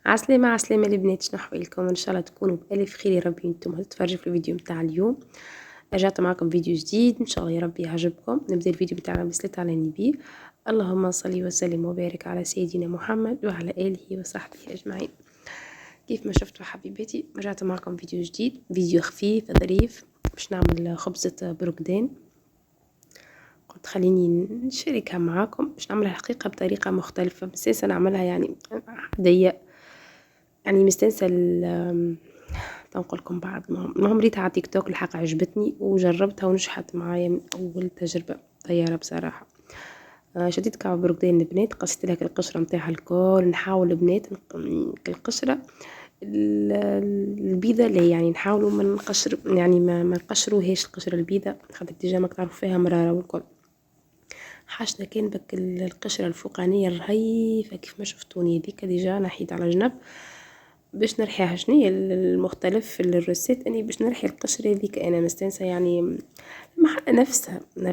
عسلامة عسلامة البنات، شنو أحوالكم؟ إن شاء الله تكونوا بألف خير يا ربي. انتم تتفرجوا في الفيديو متاع اليوم. رجعت معكم فيديو جديد إن شاء الله يا ربي يعجبكم. نبدأ الفيديو متاعنا بصلاة على النبي. اللهم صل وسلم وبارك على سيدنا محمد وعلى آله وصحبه أجمعين. كيف ما شفتوا حبيباتي رجعت معكم فيديو جديد، فيديو خفيف ظريف باش نعمل خبزة بروكدين. قلت خليني نشاركها معاكم باش نعملها الحقيقة بطريقة مختلفة، بس نعملها يعني عادية، يعني مستنسة تنقل لكم بعض المهم ريتها على تيك توك الحق عجبتني وجربتها ونجحت معايا من أول تجربة طيارة بصراحة. شديت كعب بروكدين البنات، قصت لها القشرة متاعها الكل. نحاول البنات القشرة البيضة اللي يعني نحاولوا ما نقشر، يعني ما نقشروهاش القشرة البيضة، خاطر ديجا ما تعرفوا فيها مرارة والكل. حاجنا كان بك القشرة الفوقانية الرهيفة كيف ما شفتوني هذيك ديجا نحيت على جنب باش نرحيها. شنيا المختلف في الروسيت اني باش نرحي القشرة هذيك، انا مستانسة يعني نفسها ما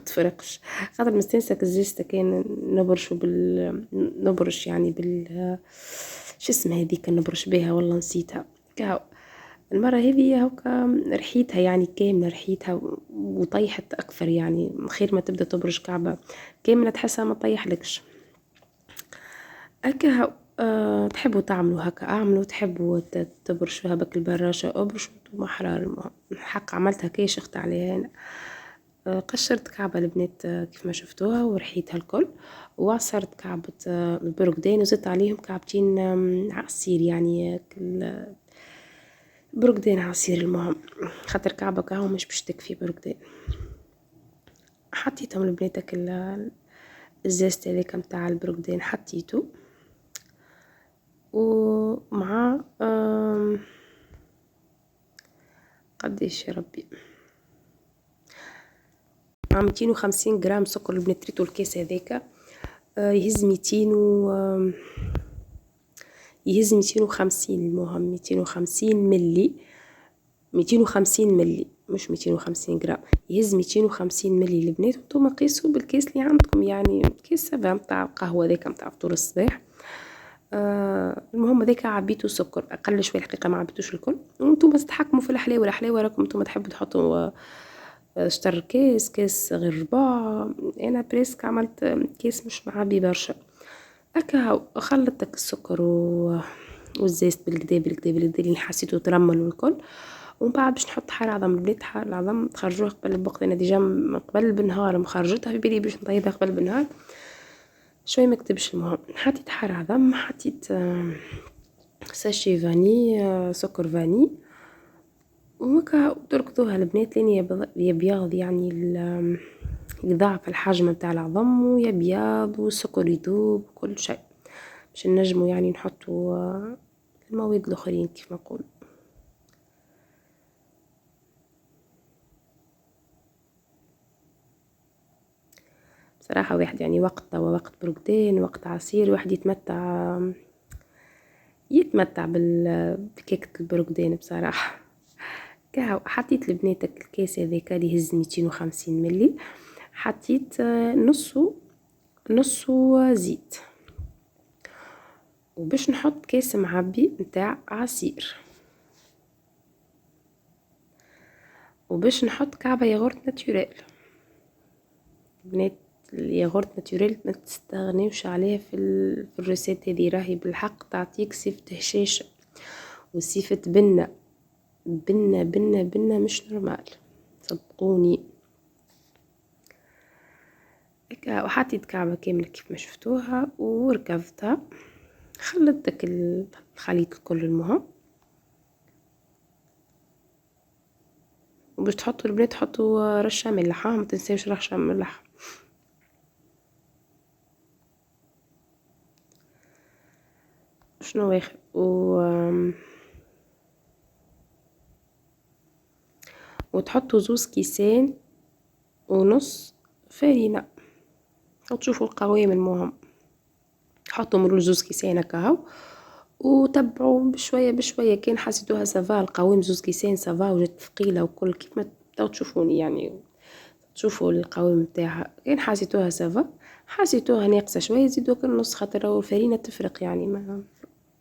تفرقش، خاطر مستانسة كزيستا كان نبرش يعني شو اسمها هذيك نبرش بها والله نسيتها. كاو المرة هذه هوكا رحيتها يعني كاملة، رحيتها وطيحت أكثر، يعني خير ما تبدأ تبرش كعبة كاملة تحسها ما تطيحلكش هكا. تحبوا تعملوا هكا اعملوا، تحبوا تبرشوها بك البراشة ابرشوا انتم احرار. المهم الحق عملتها كي شخت عليها انا. قشرت كعبة البنات كيف ما شفتوها ورحيتها الكل، وعصرت كعبة البروكدين وزدت عليهم كعبتين عصير، يعني بروكدين عصير. المهم خاطر كعبة كهو مش باش تكفي بروكدين. حطيتهم البنات الزيست هذاك متاع البروكدين حطيته، ومع قديش يا ربي مع 250 جرام سكر البنات. تريتو الكيس هذاك يهز 200 يهز 250. المهم 250 ملي، 250 ملي مش 250 جرام، يهز 250 ملي البنات. وانتم قيسوا بالكيس اللي عندكم، يعني كيس سبع متاع القهوة ذاك متاع فطور الصباح. المهم هذاك عبيتو سكر اقل شويه الحقيقه، ما عبيتوش الكل. وانتم بس تحكموا في الحلاوه، الحلاوه راكم انتم تحبوا تحطوا شطر كيس غير ربع. انا بريسك عملت كيس مش معبي برشا هكا. خلطتك السكر والزيت بالكدا اللي حسيته ترمل والكل. ومن بعد باش نحط حار عظم البنات. حار العظم تخرجوها قبل الوقت، انا ديجا من قبل بنهار مخرجتها في بالي باش نطيبها قبل بنهار شوي مكتبش. المهم حطيت حار عظم، حطيت ساشي فاني سكر فاني، وهكا تركضوها البنات لين يبيض، يعني يضاعف الحجم متاع العظم ويبيض والسكر يذوب وكل شيء باش نجمو يعني نحطوا المواد الاخرين كيف ما نقول. بصراحه واحد يعني وقت توا وقت بروكدين وقت عصير، واحد يتمتع بكيكة البروكدين بصراحة. كاو حطيت لبناتك الكاس هذاك اللي يهز 250 ملي، حطيت نصو زيت، وباش نحط كاس معبي متاع عصير، وباش نحط كعبة ياغورت ناتوريل. بنات الياغورت ناتوريل ما تستغنيوش عليها في الروسيت هذه، راهي بالحق تعطيك صفة هشاشة وصفة بنة بنة بنة بنة مش نورمال صدقوني. وحطيت كعبة كاملة كيف ما شفتوها وركفتها. خلطتك الخليط الكل. المهم وباش تحطوا البنات تحطوا رشة ملح، ما تنساوش رشة ملح. شنو واخر وتحطوا 2 كيسان ونص فرينة وتشوفوا القوام. المهم حطوا من 2 كيسان هكا وتبعوا بشويه بشويه. كان حسيتوها سافا القوام 2 كيسان سافا وجات ثقيله وكل كيف ما تشوفوني، يعني تشوفوا القوام متاعها. كان حسيتوها سافا، حسيتوها ناقصه شويه زيدوا كل نص، خاطر الفرينه تفرق يعني. ما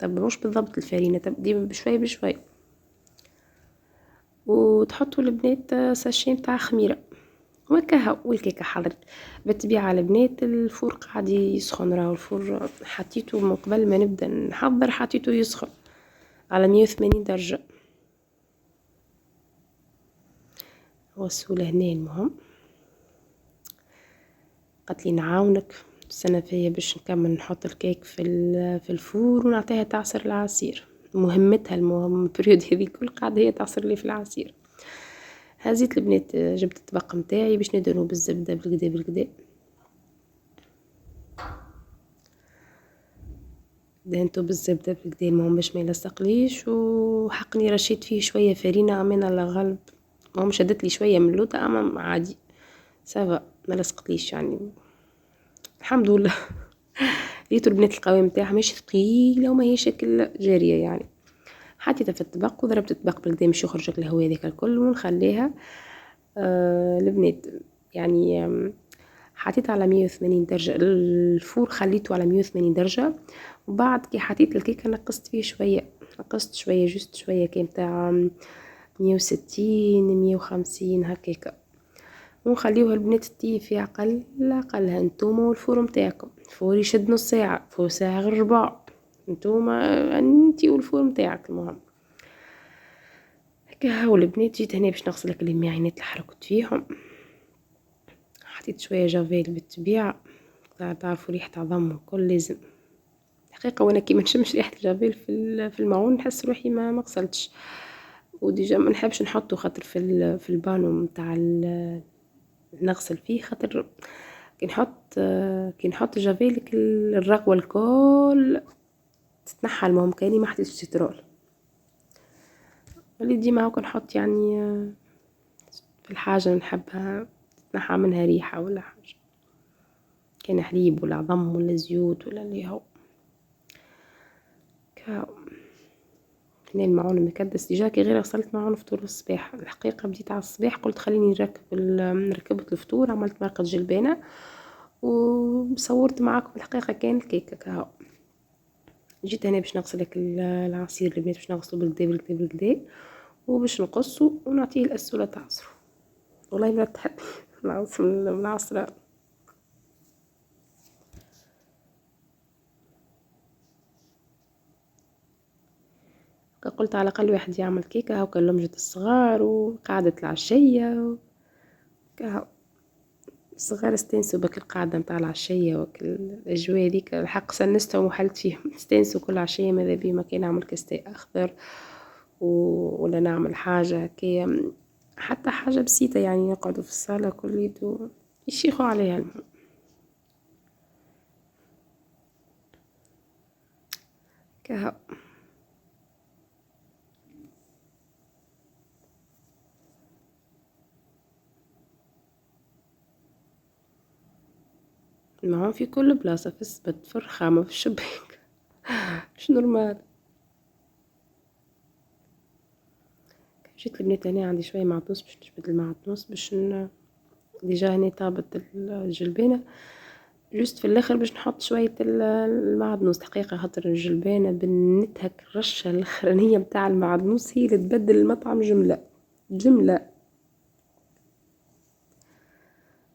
متتبعوش بالضبط الفرينة، تبدي بشوية بشوية. وتحطوا البنات ساشيه متاع خميرة وكهو. والكيكة حضرت بالطبيعة البنات الفور قاعد يسخن، راهو الفور حطيته من قبل ما نبدا نحضر، حطيته يسخن على 180 درجة. وصوله هنا. المهم قالت لي نعاونك السنة فيا باش نكمل نحط الكيك في الفور ونعطيها تعصر العصير. مهمتها المهم بريود هذي كل قاعدة هي تعصر لي في العصير. هزيت البنات جبت الطبق متاعي باش ندهنو بالزبدة بالكدا بالكدا. دهنتو بالزبدة بالكدا المهم باش ما يلصقليش، وحقني رشيت فيه شوية فرينة أمان الله غالب. المهم شدت لي شوية من اللوطة أما عادي سافا ما لصقتليش يعني الحمد لله. ريتو البنات القوام متاعها مش ثقيلة وما هي شكل جارية يعني. حطيتها في الطبق وضربت الطبق بالكدا باش يخرج الهواء هذاك الكل ونخليها. البنات يعني حطيت على 180 درجة الفور، خليته على 180 درجة. وبعد كي حطيت الكيكة نقصت فيه شوية، نقصت شوية جست شوية كي متاع 160 150 هكاكا. ونخليوها البنات تطيب في أقلها نتوما والفور متاعكم. الفور يشد نص ساعة، فور ساعة غير ربع، نتوما انتي والفور متاعك. المهم هكا هاو البنات. جيت هنا باش نغسلك المعينات اللي حركت فيهم. حطيت شوية جافيل بالطبيعة، تعرفوا ريحة عظم الكل لازم حقيقة. وانا كي ما نشمش ريحة الجافيل في المعون نحس روحي ما غسلتش. وديجا ما نحبش نحطه خاطر في البانو متاع نغسل فيه، خاطر كي نحط جافيل الرغوة الكل تتنحى. المهم كاني ما حطيتش سترول اللي ديما هاكا نحط يعني في الحاجة نحبها تتنحى منها ريحة ولا حاجة، كان حليب ولا عظم ولا زيوت ولا اللي هو كاو. هنا المعون مكدس ديجا كي غير غسلت معون فطور الصباح. الحقيقة بديت على الصباح قلت خليني ركبت الفطور، عملت مرقة جلبانة وصورت معاكم. الحقيقة كان الكيكة كاو. جيت هنا باش نغسلك العصير البنات باش نغسلو بالكدا بالكدا بالكدا وباش نقصو ونعطيه الأسولة تعصرو. والله ما تحب نعصر من العصرة. قلت على الأقل واحد يعمل كيكة هاكا لمجة الصغار وقعدة العشية كهو. الصغار استانسوا بك القعدة متاع العشية وك الأجواء هذيك. الحق سنستهم وحلت فيهم استانسوا كل عشية. ماذا بي ما كان نعمل كاستي أخضر ولا نعمل حاجة هكايا، حتى حاجة بسيطة يعني يقعدوا في الصالة كل يدو يشيخوا عليها. المهم كهو. المهم في كل بلاصة، في السبت في الرخامة في الشباك مش نورمال. جيت البنات هنا عندي شوية معدنوس باش نجبد المعدنوس باش ديجا هنا طابت الجلبانة. جوست في الاخر باش نحط شوية المعدنوس. حقيقة خاطر الجلبانة بنتها الرشة الاخرانية متاع المعدنوس هي اللي تبدل المطعم جملة جملة.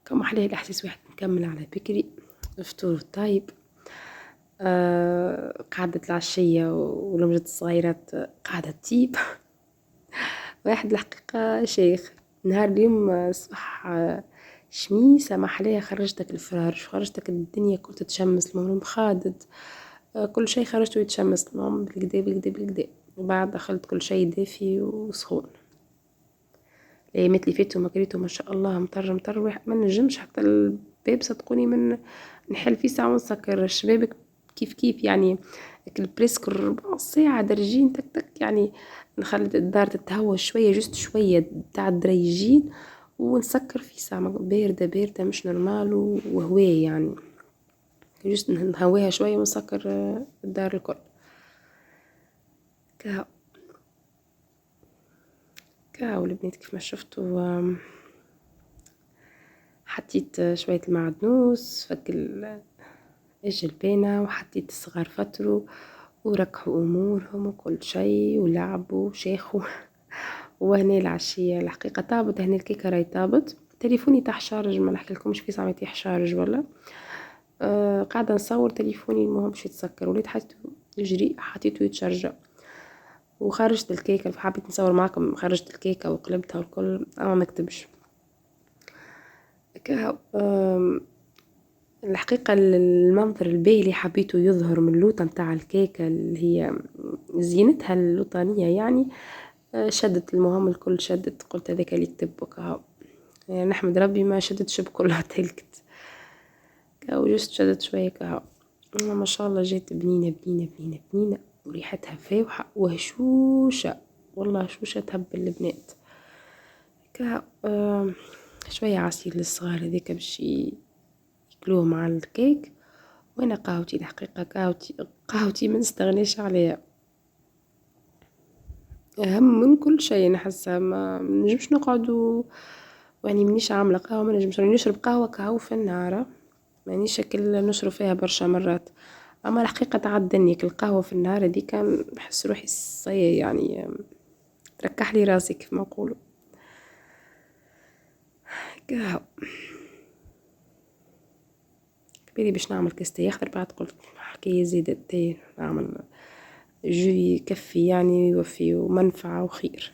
كم أحلاه الإحساس واحد نكمل على بكري فطور طيب. قعدة العشية ولمجة الصغيرات قاعدة تطيب. واحد الحقيقة شيخ نهار اليوم صبح شميسة محلاها. خرجتك الفرارش خرجتك الدنيا كل تتشمس. المهم خادد كل شيء خرجته يتشمس. المهم بالكدا بالكدا بالكدا. وبعد دخلت كل شيء دافي وسخون. الايامات اللي فاتوا ما كريتو ما شاء الله مطر واحد ما نجمش حتى الباب صدقوني من نحل فيه ساعة ونسكر الشبابك كيف يعني. البريسك ربع ساعة درجين تك تك يعني. نخلي الدار تتهوى شوية جست شوية تاع الدريجين ونسكر في ساعة باردة مش نورمال وهواء يعني. جست نهواها شوية ونسكر الدار الكل كاو. البنات كيف ما شفتوا حطيت شوية المعدنوس فك الجلبانة وحطيت الصغار فترو وركحوا امورهم وكل شيء ولعبوا وشاخوا. وهنا العشية الحقيقة طابت، هنا الكيكة راهي طابت، تليفوني تحت شارج ما نحكي لكمش في ساعة يطيح شارج ولا قاعدة نصور تليفوني المهم باش يتسكر، وليت حطيته يجري حطيته يتشرجع وخرجت الكيكة. حبيت نصور معكم خرجت الكيكة وقلبتها والكل اما ما كتبش الحقيقة. المنظر الباهي اللي حبيته يظهر من اللوطة متاع الكيكة اللي هي زينتها اللوطانية يعني شدت المهم الكل شدت، قلت هذاك اللي يكتب وكهو يعني نحمد ربي ما شدتش بكلها تلكت كهو جست شدت شوية كهو. ما شاء الله جات بنينة بنينة بنينة بنينة وريحتها فاوحة وهشوشة والله هشوشة تهبل البنات كهو. شوية عصير للصغار هذيك باش ياكلوه مع الكيك. وانا قهوتي الحقيقة قهوتي ما نستغنيش عليها اهم من كل شيء. نحسها ما نجمش نقعدوا يعني منيش عاملة قهوة ما نجمش نشرب قهوة في النهار مانيش شكل نشرب فيها برشا مرات. اما الحقيقة تعدني القهوة في النهار دي كان بحس روحي صي يعني تركح لي راسي كيف ما نقولوا قهوة. كبيري باش نعمل كاس يخضر بعد قلت حكاية زيادة تاي نعمل جو يكفي يعني يوفي ومنفعة وخير.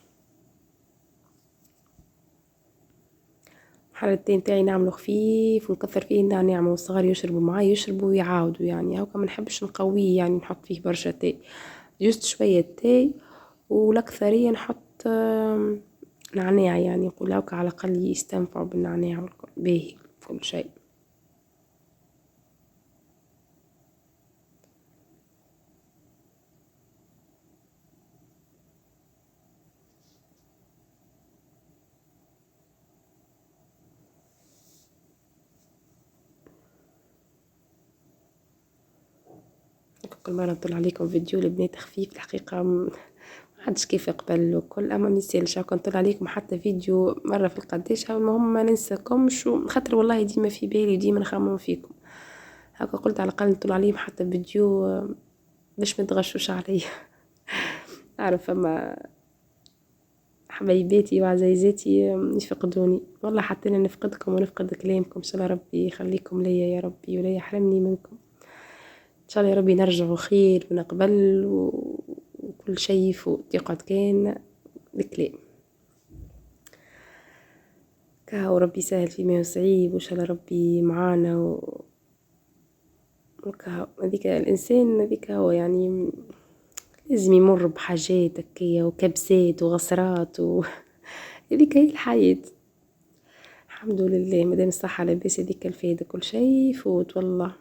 حالتين تاعي نعمله خفيف ونكثر فيه النعناع والصغار يشربوا معاي يشربوا ويعاودوا يعني هوكا ما نحبش نقويه يعني نحط فيه برشا تاي جست شوية تاي والأكثرية نحط نعناع يعني نقول هوكا على الأقل يستنفعوا بالنعناع والكل باهي كل شيء. كل مرة نطلع عليكم فيديو البنات خفيف الحقيقة ما حدش كيف قبل وكل اما ميسالش هاكا نطلع عليكم حتى فيديو مرة في القداش المهم ما ننساكمش خاطر والله ديما في بالي ديما نخمم فيكم هاكا قلت على الاقل نطلع عليهم حتى فيديو باش ما تغشوش عليا. اعرف اما حبايباتي وعزيزاتي يفقدوني والله حتى انا نفقدكم ونفقد كلامكم ان شاء الله ربي يخليكم ليا يا ربي ولا يحرمني منكم ان شاء الله يا ربي نرجعوا خير ونقبل وكل شيء يفوت يقعد كان الكلام كهو ربي يسهل فيما يصعيب وان شاء الله ربي معانا وكهو هذيك الانسان هذيك هو يعني لازم يمر بحاجات هكية وكبسات وغسرات هذيك هي الحياة. الحمد لله مادام الصحة لاباس هذيك الفايدة كل شيء يفوت والله.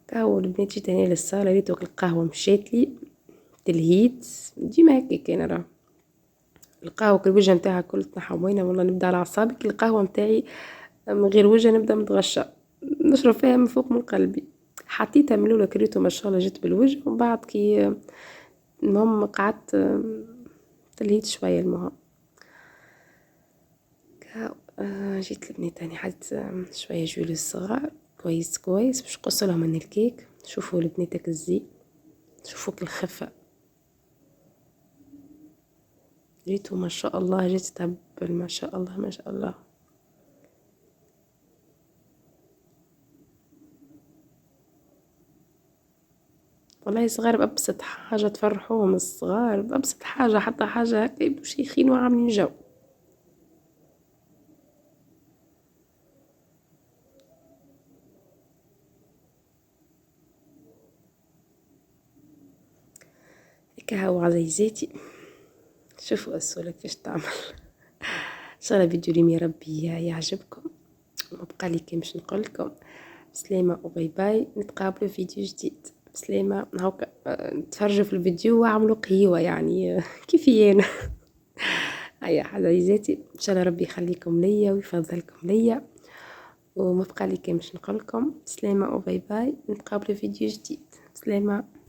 كهو البنات جيت هنا للصالة ريت القهوة مشات لي تلهيت ديما هكاك كان راه القهوة كل الوجه نتاعها كل تنحى وينه والله نبدا على اعصابك القهوة نتاعي من غير وجه نبدا متغشى نشرب فيها من فوق من قلبي حطيتها من الاولى كريتو ما شاء الله جت بالوجه ومن بعد كي المهم قعدت تلهيت شوية المهم جيت لبنات تاني حد شوية جولي الصغار كويس كويس باش نقص لهم من الكيك. شوفوا لبناتك الزي شوفوا الخفة ريتو ما شاء الله جيت تهبل ما شاء الله ما شاء الله. والله صغار بأبسط حاجة تفرحوهم الصغار بأبسط حاجة حتى حاجة هكا يبدو شيخين وعاملين جو. هكا هو عزيزاتي شوفوا السؤال كيفاش تعمل ان شاء الله فيديو ريم يا ربي يعجبكم وبقى لي كي باش نقول لكم بسلامة وباي باي نتقابلوا في فيديو جديد بسلامة هاكا تفرجوا في الفيديو واعملوا قهيوة يعني كيفي انا. هيا عزيزاتي ان شاء الله ربي يخليكم ليا ويفضلكم ليا وما بقى لي كي باش نقول لكم بسلامة وباي باي نتقابلوا في فيديو جديد بسلامة.